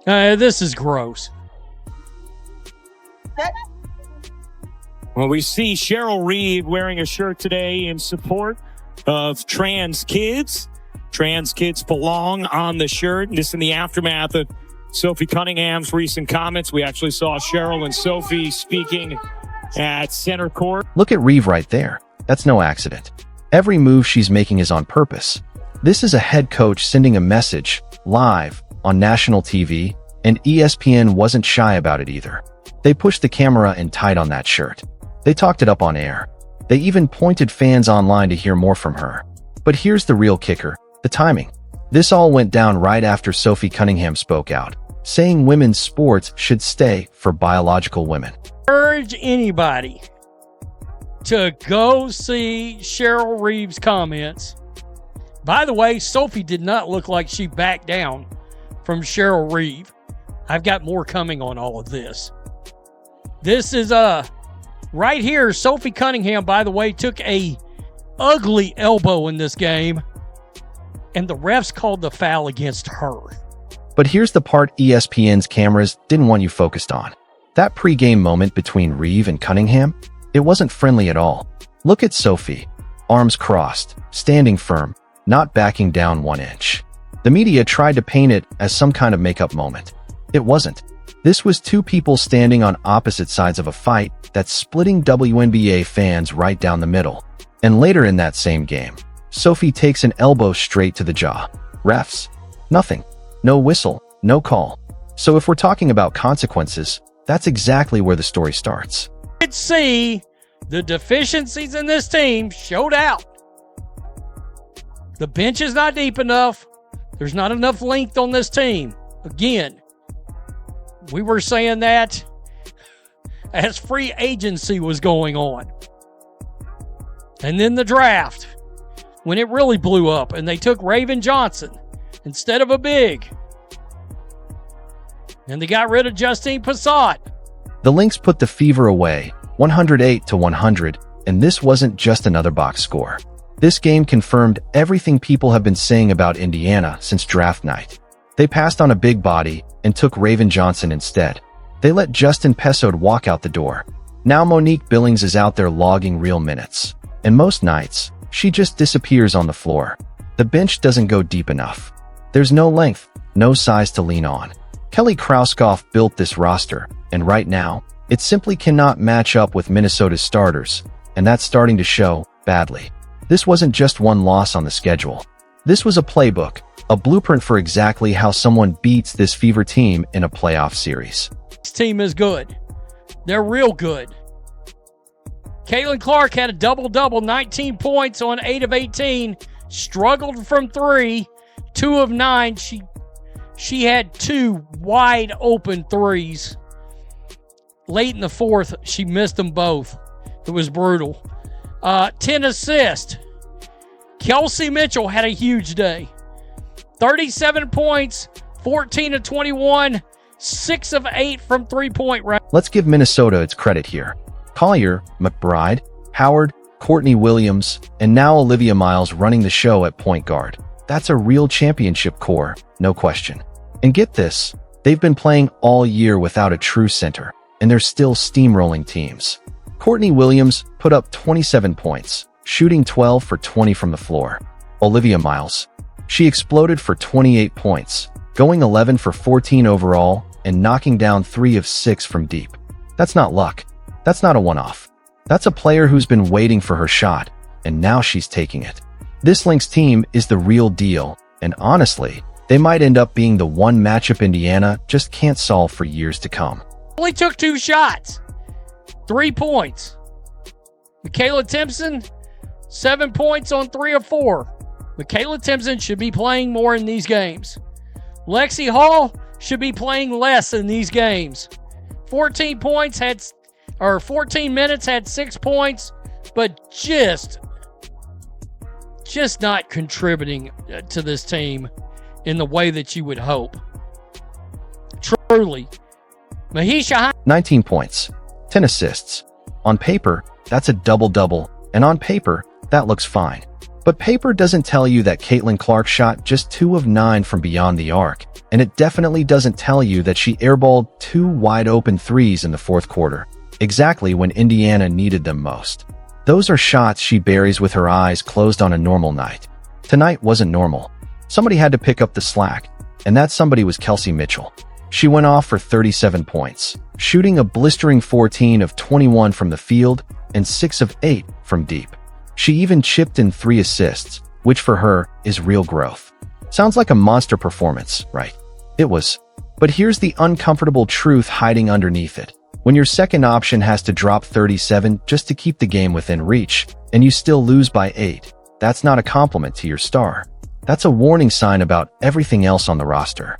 This is gross. Well, we see Cheryl Reeve wearing a shirt today in support of trans kids. Trans kids belong on the shirt. And this in the aftermath of Sophie Cunningham's recent comments. We actually saw Cheryl and Sophie speaking at center court. Look at Reeve right there. That's no accident. Every move she's making is on purpose. This is a head coach sending a message live on national TV, and ESPN wasn't shy about it either. They pushed the camera in tight on that shirt. They talked it up on air. They even pointed fans online to hear more from her. But here's the real kicker, the timing. This all went down right after Sophie Cunningham spoke out, saying women's sports should stay for biological women. Urge anybody to go see Cheryl Reeve's comments. By the way, Sophie did not look like she backed down from Cheryl Reeve. I've got more coming on all of this. This is right here. Sophie Cunningham, by the way, took a ugly elbow in this game, and the refs called the foul against her. But here's the part ESPN's cameras didn't want you focused on. That pre-game moment between Reeve and Cunningham, it wasn't friendly at all. Look at Sophie, arms crossed, standing firm, not backing down 1 inch. The media tried to paint it as some kind of makeup moment. It wasn't. This was two people standing on opposite sides of a fight that's splitting WNBA fans right down the middle. And later in that same game, Sophie takes an elbow straight to the jaw. Refs, nothing. No whistle, no call. So if we're talking about consequences, that's exactly where the story starts. Let's see, the deficiencies in this team showed out. The bench is not deep enough. There's not enough length on this team. Again, we were saying that as free agency was going on. And then the draft, when it really blew up, and they took Raven Johnson instead of a big. And they got rid of Justine Passat. The Lynx put the Fever away, 108-100, and this wasn't just another box score. This game confirmed everything people have been saying about Indiana since draft night. They passed on a big body and took Raven Johnson instead. They let Justin Pessoad walk out the door. Now Monique Billings is out there logging real minutes. And most nights, she just disappears on the floor. The bench doesn't go deep enough. There's no length, no size to lean on. Kelly Krauskopf built this roster, and right now, it simply cannot match up with Minnesota's starters, and that's starting to show badly. This wasn't just one loss on the schedule. This was a playbook, a blueprint for exactly how someone beats this Fever team in a playoff series. This team is good. They're real good. Caitlin Clark had a double-double, 19 points on 8 of 18, struggled from 3, 2 of 9. She had 2 wide-open threes. Late in the fourth, she missed them both. It was brutal. 10 assists. Kelsey Mitchell had a huge day. 37 points, 14 of 21, 6 of 8 from three-point range. Let's give Minnesota its credit here. Collier, McBride, Howard, Courtney Williams, and now Olivia Miles running the show at point guard. That's a real championship core, no question. And get this, they've been playing all year without a true center, and they're still steamrolling teams. Courtney Williams put up 27 points, shooting 12 for 20 from the floor. Olivia Miles, she exploded for 28 points, going 11 for 14 overall, and knocking down 3 of 6 from deep. That's not luck. That's not a one-off. That's a player who's been waiting for her shot, and now she's taking it. This Lynx team is the real deal, and honestly, they might end up being the one matchup Indiana just can't solve for years to come. Only took 2 shots. 3 points. Michaela Timpson, 7 points on 3 of 4. Michaela Timpson should be playing more in these games. Lexi Hall should be playing less in these games. 14 minutes, had 6 points, but just not contributing to this team in the way that you would hope. Truly. Mahisha 19 points, 10 assists. On paper, that's a double-double, and on paper, that looks fine. But paper doesn't tell you that Caitlin Clark shot just 2 of 9 from beyond the arc, and it definitely doesn't tell you that she airballed 2 wide-open threes in the fourth quarter, exactly when Indiana needed them most. Those are shots she buries with her eyes closed on a normal night. Tonight wasn't normal. Somebody had to pick up the slack, and that somebody was Kelsey Mitchell. She went off for 37 points, shooting a blistering 14 of 21 from the field and 6 of 8 from deep. She even chipped in 3 assists, which for her is real growth. Sounds like a monster performance, right? It was. But here's the uncomfortable truth hiding underneath it. When your second option has to drop 37 just to keep the game within reach, and you still lose by 8, that's not a compliment to your star. That's a warning sign about everything else on the roster.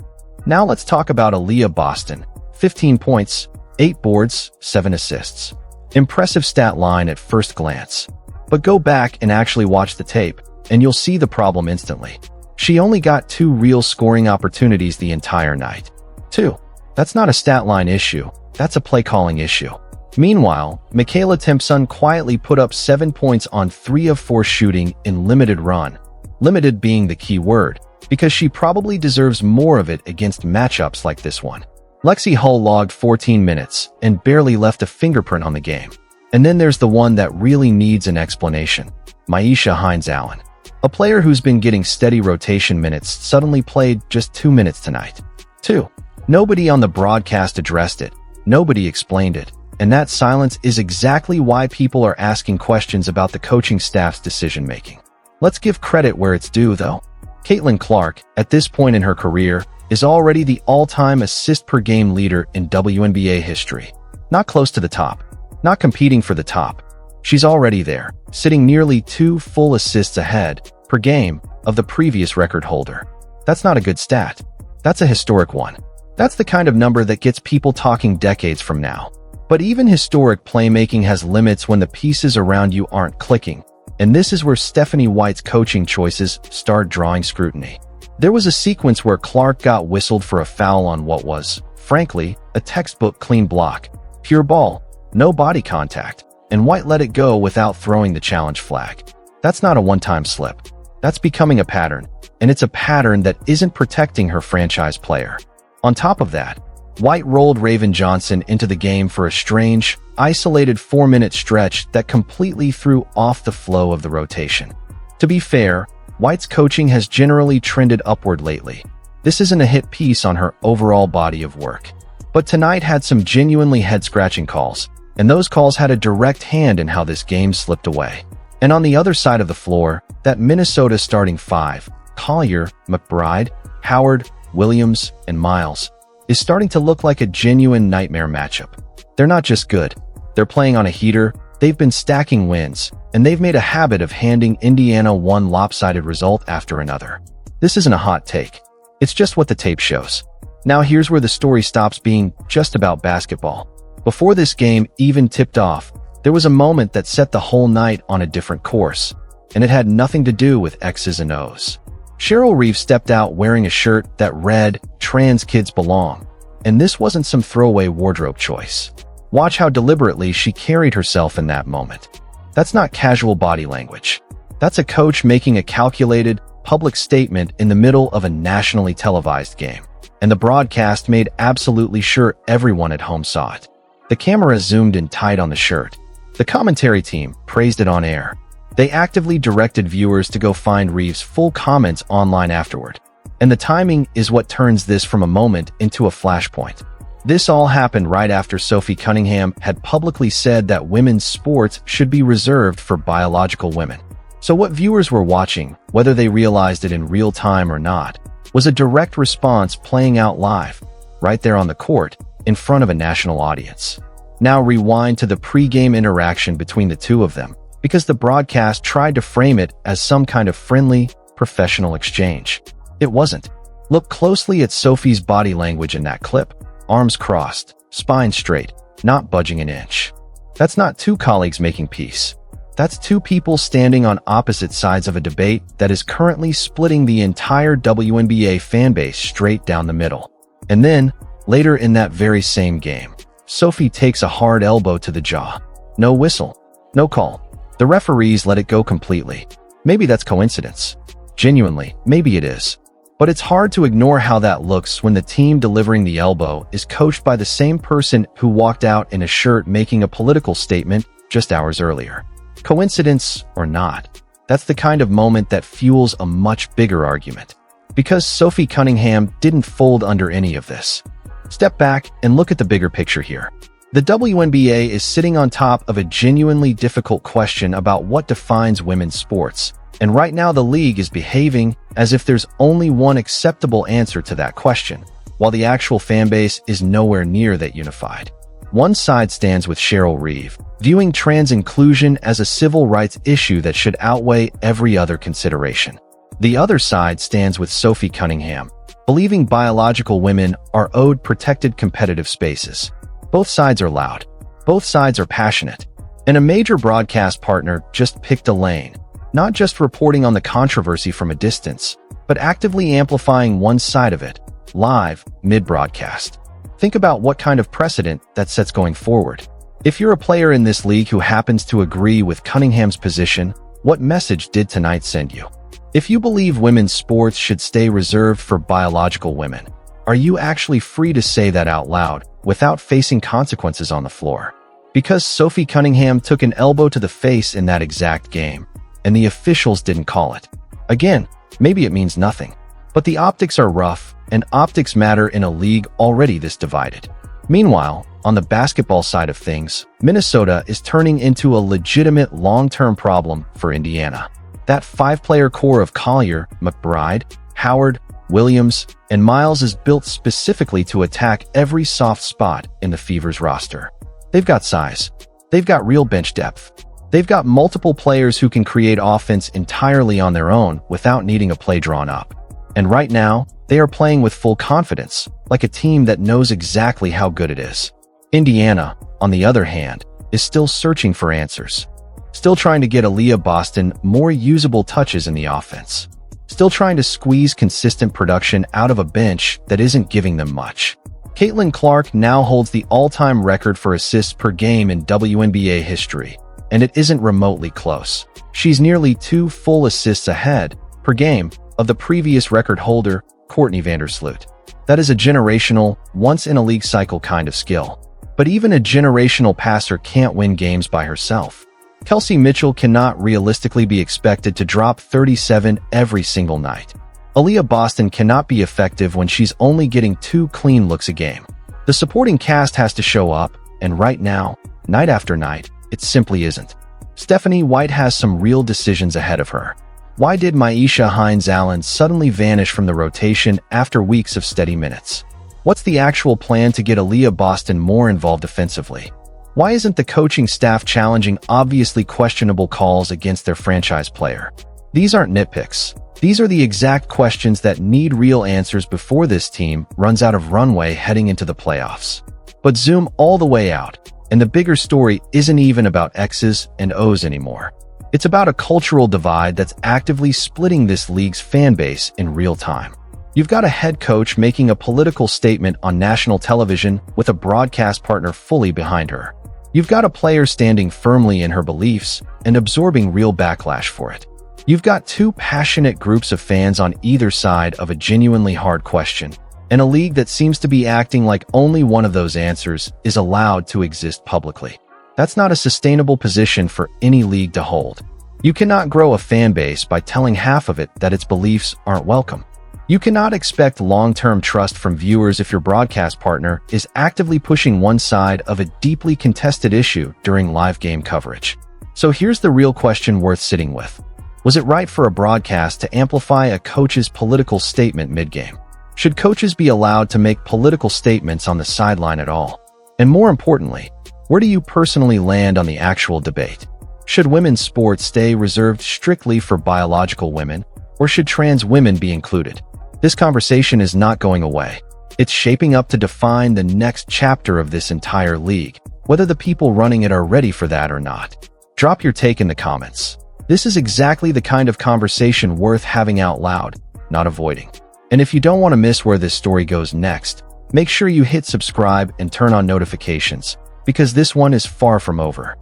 Now let's talk about Aaliyah Boston. 15 points, 8 boards, 7 assists. Impressive stat line at first glance. But go back and actually watch the tape, and you'll see the problem instantly. She only got 2 real scoring opportunities the entire night. 2. That's not a stat line issue, that's a play calling issue. Meanwhile, Michaela Timpson quietly put up 7 points on 3 of 4 shooting in limited run. Limited being the key word, because she probably deserves more of it against matchups like this one. Lexi Hull logged 14 minutes and barely left a fingerprint on the game. And then there's the one that really needs an explanation. Myisha Hines-Allen. A player who's been getting steady rotation minutes suddenly played just 2 minutes tonight. 2. Nobody on the broadcast addressed it. Nobody explained it. And that silence is exactly why people are asking questions about the coaching staff's decision-making. Let's give credit where it's due, though. Caitlin Clark, at this point in her career, is already the all-time assist-per-game leader in WNBA history. Not close to the top. Not competing for the top. She's already there, sitting nearly 2 full assists ahead per game of the previous record holder. That's not a good stat. That's a historic one. That's the kind of number that gets people talking decades from now. But even historic playmaking has limits when the pieces around you aren't clicking. And this is where Stephanie White's coaching choices start drawing scrutiny. There was a sequence where Clark got whistled for a foul on what was, frankly, a textbook clean block. Pure ball. No body contact, and White let it go without throwing the challenge flag. That's not a one-time slip. That's becoming a pattern, and it's a pattern that isn't protecting her franchise player. On top of that, White rolled Raven Johnson into the game for a strange, isolated 4-minute stretch that completely threw off the flow of the rotation. To be fair, White's coaching has generally trended upward lately. This isn't a hit piece on her overall body of work. But tonight had some genuinely head-scratching calls. And those calls had a direct hand in how this game slipped away. And on the other side of the floor, that Minnesota starting 5, Collier, McBride, Howard, Williams, and Miles, is starting to look like a genuine nightmare matchup. They're not just good. They're playing on a heater, they've been stacking wins, and they've made a habit of handing Indiana one lopsided result after another. This isn't a hot take. It's just what the tape shows. Now here's where the story stops being just about basketball. Before this game even tipped off, there was a moment that set the whole night on a different course, and it had nothing to do with X's and O's. Cheryl Reeve stepped out wearing a shirt that read, "Trans kids belong," and this wasn't some throwaway wardrobe choice. Watch how deliberately she carried herself in that moment. That's not casual body language. That's a coach making a calculated, public statement in the middle of a nationally televised game. And the broadcast made absolutely sure everyone at home saw it. The camera zoomed in tight on the shirt. The commentary team praised it on air. They actively directed viewers to go find Reeves' full comments online afterward. And the timing is what turns this from a moment into a flashpoint. This all happened right after Sophie Cunningham had publicly said that women's sports should be reserved for biological women. So what viewers were watching, whether they realized it in real time or not, was a direct response playing out live, right there on the court, in front of a national audience. Now rewind to the pre-game interaction between the two of them, because the broadcast tried to frame it as some kind of friendly, professional exchange. It wasn't. Look closely at Sophie's body language in that clip. Arms crossed, spine straight, not budging an inch. That's not two colleagues making peace. That's two people standing on opposite sides of a debate that is currently splitting the entire WNBA fanbase straight down the middle. And then, later in that very same game, Sophie takes a hard elbow to the jaw. No whistle. No call. The referees let it go completely. Maybe that's coincidence. Genuinely, maybe it is. But it's hard to ignore how that looks when the team delivering the elbow is coached by the same person who walked out in a shirt making a political statement just hours earlier. Coincidence or not, that's the kind of moment that fuels a much bigger argument. Because Sophie Cunningham didn't fold under any of this. Step back and look at the bigger picture here. The WNBA is sitting on top of a genuinely difficult question about what defines women's sports. And right now the league is behaving as if there's only one acceptable answer to that question, while the actual fanbase is nowhere near that unified. One side stands with Cheryl Reeve, viewing trans inclusion as a civil rights issue that should outweigh every other consideration. The other side stands with Sophie Cunningham, believing biological women are owed protected competitive spaces. Both sides are loud. Both sides are passionate. And a major broadcast partner just picked a lane, not just reporting on the controversy from a distance, but actively amplifying one side of it, live, mid-broadcast. Think about what kind of precedent that sets going forward. If you're a player in this league who happens to agree with Cunningham's position, what message did tonight send you? If you believe women's sports should stay reserved for biological women, are you actually free to say that out loud without facing consequences on the floor? Because Sophie Cunningham took an elbow to the face in that exact game, and the officials didn't call it. Again, maybe it means nothing, but the optics are rough, and optics matter in a league already this divided. Meanwhile, on the basketball side of things, Minnesota is turning into a legitimate long-term problem for Indiana. That five-player core of Collier, McBride, Howard, Williams, and Miles is built specifically to attack every soft spot in the Fever's roster. They've got size. They've got real bench depth. They've got multiple players who can create offense entirely on their own without needing a play drawn up. And right now, they are playing with full confidence, like a team that knows exactly how good it is. Indiana, on the other hand, is still searching for answers. Still trying to get Aaliyah Boston more usable touches in the offense. Still trying to squeeze consistent production out of a bench that isn't giving them much. Caitlin Clark now holds the all-time record for assists per game in WNBA history, and it isn't remotely close. She's nearly 2 full assists ahead per game of the previous record holder, Courtney Vandersloot. That is a generational, once-in-a-league cycle kind of skill. But even a generational passer can't win games by herself. Kelsey Mitchell cannot realistically be expected to drop 37 every single night. Aaliyah Boston cannot be effective when she's only getting 2 clean looks a game. The supporting cast has to show up, and right now, night after night, it simply isn't. Stephanie White has some real decisions ahead of her. Why did Myisha Hines-Allen suddenly vanish from the rotation after weeks of steady minutes? What's the actual plan to get Aaliyah Boston more involved offensively? Why isn't the coaching staff challenging obviously questionable calls against their franchise player? These aren't nitpicks. These are the exact questions that need real answers before this team runs out of runway heading into the playoffs. But zoom all the way out, and the bigger story isn't even about X's and O's anymore. It's about a cultural divide that's actively splitting this league's fan base in real time. You've got a head coach making a political statement on national television with a broadcast partner fully behind her. You've got a player standing firmly in her beliefs and absorbing real backlash for it. You've got 2 passionate groups of fans on either side of a genuinely hard question, and a league that seems to be acting like only one of those answers is allowed to exist publicly. That's not a sustainable position for any league to hold. You cannot grow a fan base by telling half of it that its beliefs aren't welcome. You cannot expect long-term trust from viewers if your broadcast partner is actively pushing one side of a deeply contested issue during live game coverage. So here's the real question worth sitting with. Was it right for a broadcast to amplify a coach's political statement mid-game? Should coaches be allowed to make political statements on the sideline at all? And more importantly, where do you personally land on the actual debate? Should women's sports stay reserved strictly for biological women, or should trans women be included? This conversation is not going away. It's shaping up to define the next chapter of this entire league, whether the people running it are ready for that or not. Drop your take in the comments. This is exactly the kind of conversation worth having out loud, not avoiding. And if you don't want to miss where this story goes next, make sure you hit subscribe and turn on notifications, because this one is far from over.